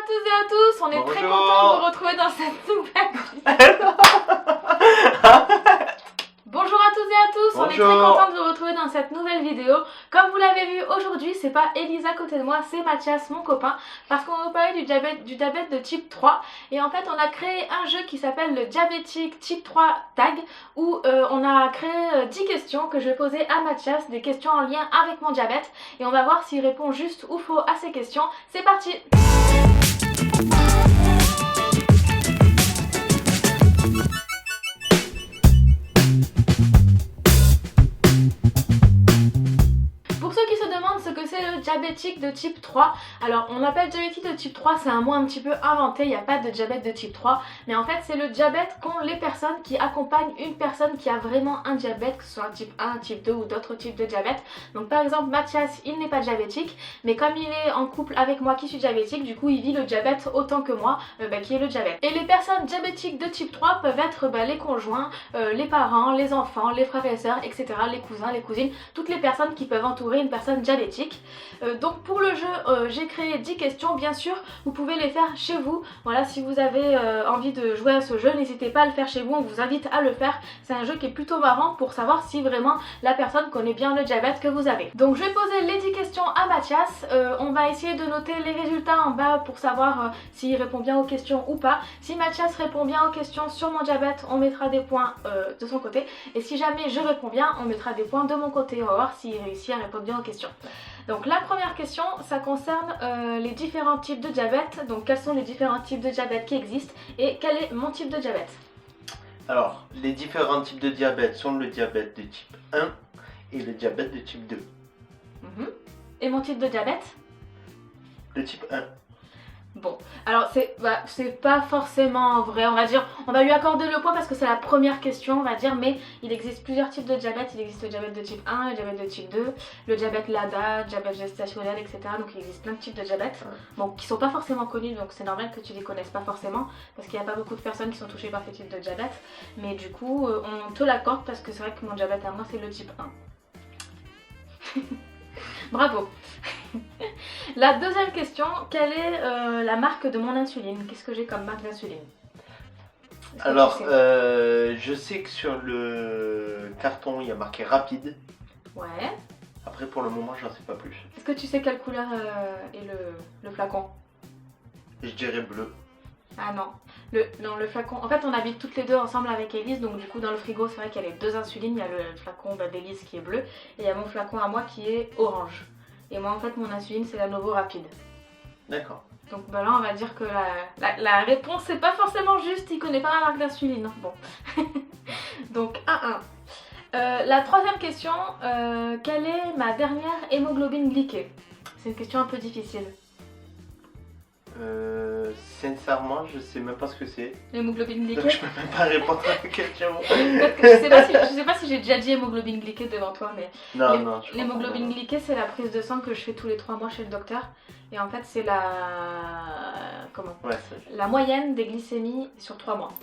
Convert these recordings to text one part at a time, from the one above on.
toutes et à tous, on est très Bonjour. contents de vous retrouver dans cette nouvelle vidéo. Bonjour à toutes et à tous, on est très Bonjour. contents de vous retrouver dans cette nouvelle vidéo. Comme vous l'avez vu aujourd'hui, c'est pas Elisa à côté de moi, c'est Mathias, mon copain, parce qu'on va vous parler du diabète de type 3. Et en fait, on a créé un jeu qui s'appelle le Diabétique Type 3 Tag, où on a créé 10 questions que je vais poser à Mathias, des questions en lien avec mon diabète, et on va voir s'il répond juste ou faux à ces questions. C'est parti! Pour ceux qui se demandent ce que c'est le diabétique de type 3, alors on appelle diabétique de type 3, c'est un mot un petit peu inventé, il n'y a pas de diabète de type 3, mais en fait c'est le diabète qu'ont les personnes qui accompagnent une personne qui a vraiment un diabète, que ce soit type 1, type 2 ou d'autres types de diabète. Donc par exemple Mathias, il n'est pas diabétique, mais comme il est en couple avec moi qui suis diabétique, du coup il vit le diabète autant que moi qui est le diabète. Et les personnes diabétiques de type 3 peuvent être les conjoints, les parents, les enfants, les frères et sœurs, etc., les cousins, les cousines, toutes les personnes qui peuvent entourer une personne diabétique. Donc pour le jeu, j'ai créé 10 questions, bien sûr, vous pouvez les faire chez vous. Voilà, si vous avez envie de jouer à ce jeu, n'hésitez pas à le faire chez vous, on vous invite à le faire. C'est un jeu qui est plutôt marrant pour savoir si vraiment la personne connaît bien le diabète que vous avez. Donc je vais poser les 10 questions à Mathias, on va essayer de noter les résultats en bas pour savoir s'il répond bien aux questions ou pas. Si Mathias répond bien aux questions sur mon diabète, on mettra des points de son côté, et si jamais je réponds bien, on mettra des points de mon côté. On va voir s'il réussit à répondre bien aux questions. Donc la première question, ça concerne les différents types de diabète. Donc quels sont les différents types de diabète qui existent et quel est mon type de diabète? Alors, les différents types de diabète sont le diabète de type 1 et le diabète de type 2. Et mon type de diabète? Le type 1. Bon, alors c'est pas forcément vrai, on va lui accorder le point parce que c'est la première question, on va dire, mais il existe plusieurs types de diabète. Il existe le diabète de type 1, le diabète de type 2, le diabète LADA, le diabète gestationnel, etc. Donc il existe plein de types de diabète, bon, qui sont pas forcément connus, donc c'est normal que tu les connaisses pas forcément, parce qu'il n'y a pas beaucoup de personnes qui sont touchées par ces types de diabète, mais du coup, on te l'accorde parce que c'est vrai que mon diabète à moi, c'est le type 1. Bravo. La deuxième question, quelle est la marque de mon insuline? Qu'est-ce que j'ai comme marque d'insuline? Alors, je sais que sur le carton, il y a marqué rapide. Ouais. Après, pour le moment, j'en sais pas plus. Est-ce que tu sais quelle couleur est le flacon? Je dirais bleu. Ah non. Le flacon, en fait on habite toutes les deux ensemble avec Elise, donc du coup dans le frigo c'est vrai qu'il y a les deux insulines, il y a le flacon d'Elise qui est bleu et il y a mon flacon à moi qui est orange. Et moi en fait mon insuline c'est la Novo Rapide. D'accord. Donc bah là on va dire que la réponse c'est pas forcément juste, il connaît pas la marque d'insuline. Bon. Donc 1-1. La troisième question, quelle est ma dernière hémoglobine glyquée? C'est une question un peu difficile. Sincèrement, je sais même pas ce que c'est. L'hémoglobine glyquée? Donc je peux même pas répondre à la question. Je sais pas si j'ai déjà dit hémoglobine glyquée devant toi, mais Non. l'hémoglobine glyquée c'est la prise de sang que je fais tous les 3 mois chez le docteur. Et en fait c'est la moyenne des glycémies sur 3 mois.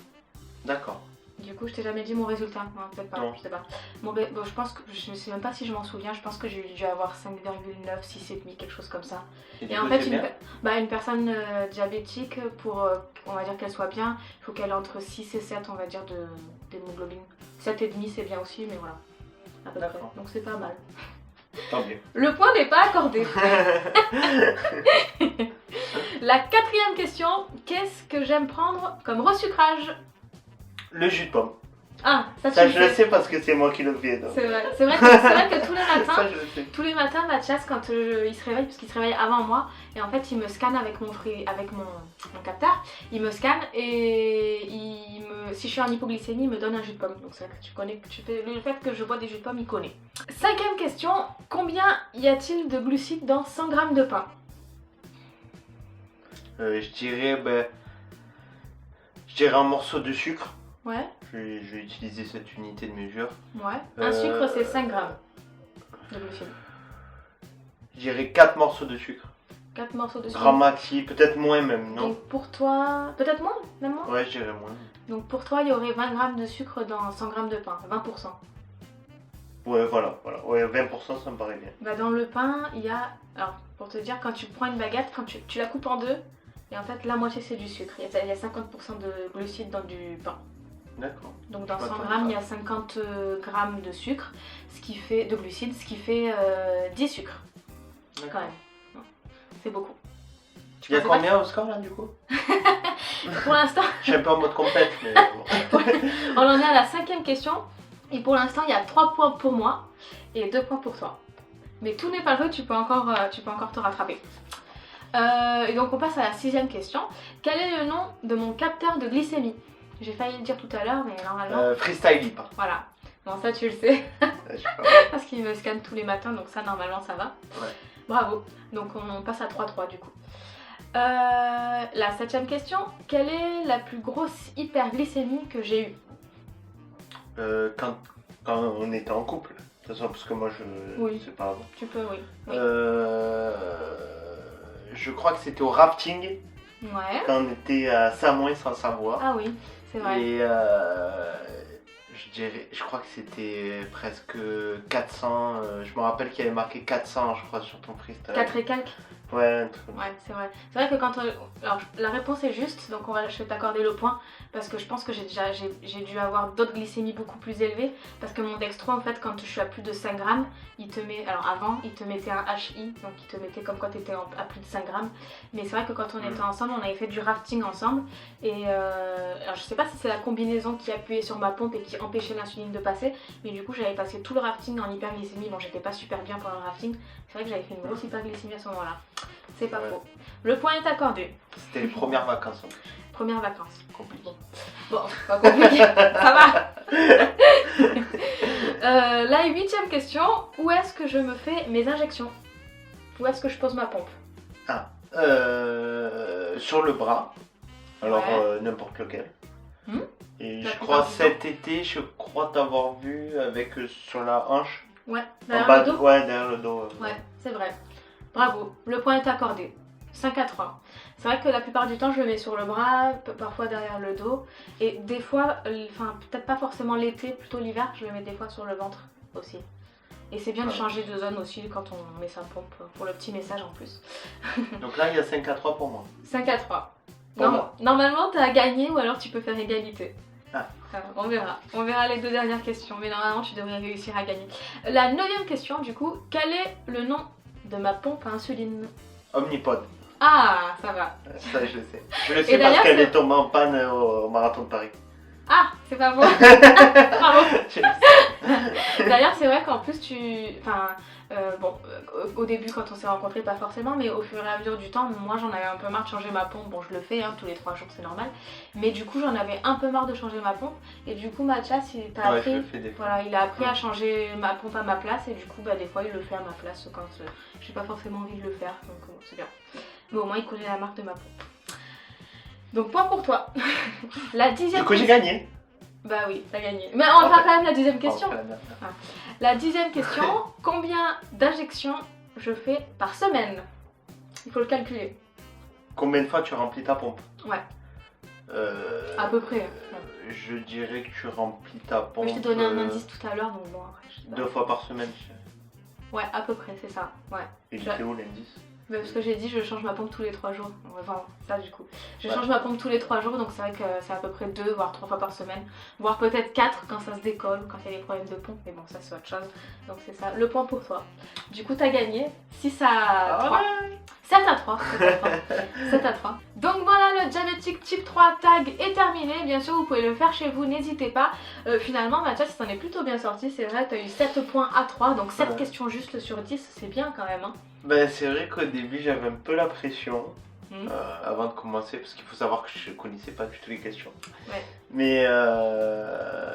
D'accord. Du coup je t'ai jamais dit mon résultat, non, peut-être pas, Non. je sais pas. Bon, je pense que, je ne sais même pas si je m'en souviens, je pense que j'ai dû avoir 5,9, 6,5, quelque chose comme ça. Et en fait une personne diabétique, pour on va dire qu'elle soit bien, il faut qu'elle ait entre 6 et 7 on va dire d'hémoglobine. 7,5 c'est bien aussi, mais voilà, à peu près, donc c'est pas mal. Tant mieux. Le point n'est pas accordé. La quatrième question, qu'est-ce que j'aime prendre comme resucrage? Le jus de pomme. Ah, ça je le sais parce que c'est moi qui le fais. C'est vrai que tous les matins, ça, je le sais. tous les matins, Mathias, quand il se réveille, parce qu'il se réveille avant moi, et en fait il me scanne avec mon capteur, il me scanne et si je suis en hypoglycémie, il me donne un jus de pomme. Donc c'est vrai que tu connais, le fait que je bois des jus de pomme, il connaît. Cinquième question, combien y a-t-il de glucides dans 100 g de pain? Je dirais un morceau de sucre. Ouais. Je vais utiliser cette unité de mesure. Ouais. Un sucre c'est 5 g de glucides. Je dirais 4 morceaux de sucre. 4 morceaux de sucre. Grand maxi, peut-être moins même, non? Donc pour toi, peut-être moins, même moins? Ouais, je dirais moins. Donc pour toi, il y aurait 20 g de sucre dans 100 g de pain, 20%. Ouais, voilà. Ouais, 20%, ça me paraît bien. Bah dans le pain, il y a... Alors, pour te dire, quand tu prends une baguette, quand tu la coupes en deux, Et en fait, la moitié c'est du sucre. Il y a 50% de glucides dans du pain. D'accord. Donc dans Je 100 m'attendais grammes, pas. il y a 50 grammes de sucre, de glucides, ce qui fait 10 sucres quand D'accord. même. Non, c'est beaucoup. Il y a pensais pas combien au score là du coup? Pour l'instant, Je suis un peu en mode compète, mais bon. on en est à la 5e question. Et pour l'instant, il y a 3 points pour moi et 2 points pour toi. Mais tout n'est pas joué, tu peux encore te rattraper. Et donc on passe à la 6e question. Quel est le nom de mon capteur de glycémie? J'ai failli le dire tout à l'heure, mais normalement... Freestyle libre. Voilà. Bon, ça tu le sais, Je sais pas. parce qu'il me scanne tous les matins, donc ça normalement ça va. Ouais. Bravo. Donc on passe à 3-3 du coup. La 7e question. Quelle est la plus grosse hyperglycémie que j'ai eue? Quand on était en couple. De toute façon, parce que moi je Oui. sais pas avant. Tu peux, oui. Oui. Je crois que c'était au rafting Ouais. quand on était à Samoin sans Savoie. Ah oui, c'est vrai. Et je crois que c'était presque 400. Je me rappelle qu'il y avait marqué 400, je crois, sur ton freestyle. 4 et quelques. Ouais, un truc. Ouais, c'est vrai. C'est vrai que quand alors la réponse est juste, donc je vais t'accorder le point parce que je pense que j'ai dû avoir d'autres glycémies beaucoup plus élevées parce que mon dextro en fait quand je suis à plus de 5 grammes, il te met alors avant il te mettait un HI, donc il te mettait comme quand tu étais à plus de 5 grammes. Mais c'est vrai que quand on était ensemble, on avait fait du rafting ensemble et alors je sais pas si c'est la combinaison qui appuyait sur ma pompe et qui empêchait l'insuline de passer, mais du coup j'avais passé tout le rafting en hyperglycémie. Bon, j'étais pas super bien pendant le rafting. C'est vrai que j'avais fait une grosse hyperglycémie à ce moment-là. C'est pas faux. Le point est accordé. C'était les premières vacances en plus. Premières vacances. Compliqué. Bon, pas compliqué, ça va. La 8e question. Où est-ce que je me fais mes injections? Où est-ce que je pose ma pompe? Sur le bras. Alors Ouais. n'importe lequel. Et La je plupart crois du cet été, je crois t'avoir vu avec sur la hanche. Ouais, En derrière bas le dos. Ouais, derrière le dos. Ouais, c'est vrai. Bravo, le point est accordé. 5-3. C'est vrai que la plupart du temps je le mets sur le bras, parfois derrière le dos. Et des fois, enfin peut-être pas forcément l'été, plutôt l'hiver, je le mets des fois sur le ventre aussi. Et c'est bien de changer de zone aussi quand on met sa pompe, pour le petit message en plus. Donc là, il y a 5-3 pour moi. 5-3. Pour moi. Normalement t'as gagné ou alors tu peux faire égalité. Ah. On verra. On verra les 2 dernières questions, mais normalement tu devrais réussir à gagner. La 9e question du coup, quel est le nom de ma pompe à insuline? Omnipod. Ah, ça va. Ça, je le sais. Je le Et sais d'ailleurs, parce qu'elle c'est- est tombée en panne au marathon de Paris. Ah, c'est pas bon. Bravo. Je le sais. D'ailleurs, c'est vrai qu'en plus au début quand on s'est rencontrés, pas forcément, mais au fur et à mesure du temps, moi j'en avais un peu marre de changer ma pompe. Bon, je le fais tous les 3 jours, c'est normal. Mais du coup, j'en avais un peu marre de changer ma pompe. Et du coup, Mathias, il t'a Ouais, je appris. le fais des fois. Voilà, il a appris à changer ma pompe à ma place. Et du coup, des fois, il le fait à ma place quand j'ai pas forcément envie de le faire. Donc, c'est bien. Mais au moins, il connaît la marque de ma pompe. Donc, point pour toi. La 10e Du coup, j'ai gagné. Bah oui, t'as gagné. Mais on va faire quand même la 10e question. Oh, la- La 10e question, combien d'injections je fais par semaine? Il faut le calculer. Combien de fois tu remplis ta pompe? Ouais. À peu près. Je dirais que tu remplis ta pompe. Je t'ai donné un indice tout à l'heure, donc bon, après, je sais pas. 2 fois par semaine. Ouais, à peu près, c'est ça. Ouais. Et il était où l'indice? Mais parce que j'ai dit, je change ma pompe tous les 3 jours. Enfin, ça du coup. Je Ouais. change ma pompe tous les 3 jours, donc c'est vrai que c'est à peu près 2 voire 3 fois par semaine. Voire peut-être 4 quand ça se décolle, quand il y a des problèmes de pompe. Mais bon, ça c'est autre chose. Donc c'est ça, le point pour toi. Du coup, t'as gagné 6-3. 7-3. 7-3. Donc voilà, le diabétique type 3 tag est terminé. Bien sûr, vous pouvez le faire chez vous, n'hésitez pas. Finalement, Mathias, t'en est plutôt bien sorti. C'est vrai, t'as eu 7 points à 3. Donc 7 Ouais. questions juste sur 10, c'est bien quand même. Ben, c'est vrai qu'au début, j'avais un peu la pression. Mhm. Avant de commencer, parce qu'il faut savoir que je connaissais pas du tout les questions. Ouais. Mais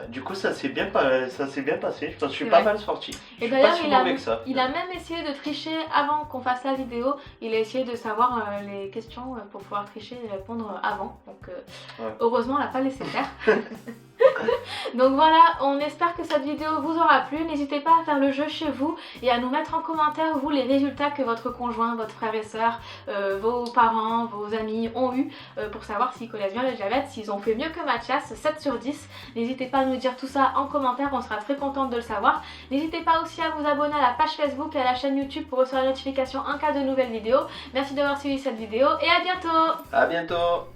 du coup, ça s'est bien passé. Je pense que je suis C'est pas vrai. mal sorti. Je Et suis d'ailleurs, pas si mauvais que ça. il a même essayé de tricher avant qu'on fasse la vidéo. Il a essayé de savoir les questions pour pouvoir tricher et répondre avant. Donc Ouais. heureusement, on l'a pas laissé faire. Donc voilà, on espère que cette vidéo vous aura plu. N'hésitez pas à faire le jeu chez vous et à nous mettre en commentaire vous les résultats que votre conjoint, votre frère et soeur, vos parents, vos amis ont eu pour savoir s'ils connaissent bien le diabète, s'ils ont fait mieux que Mathias, 7 sur 10. N'hésitez pas à nous dire tout ça en commentaire, on sera très contente de le savoir. N'hésitez pas aussi à vous abonner à la page Facebook et à la chaîne YouTube pour recevoir la notification en cas de nouvelles vidéos. Merci d'avoir suivi cette vidéo et à bientôt. À bientôt.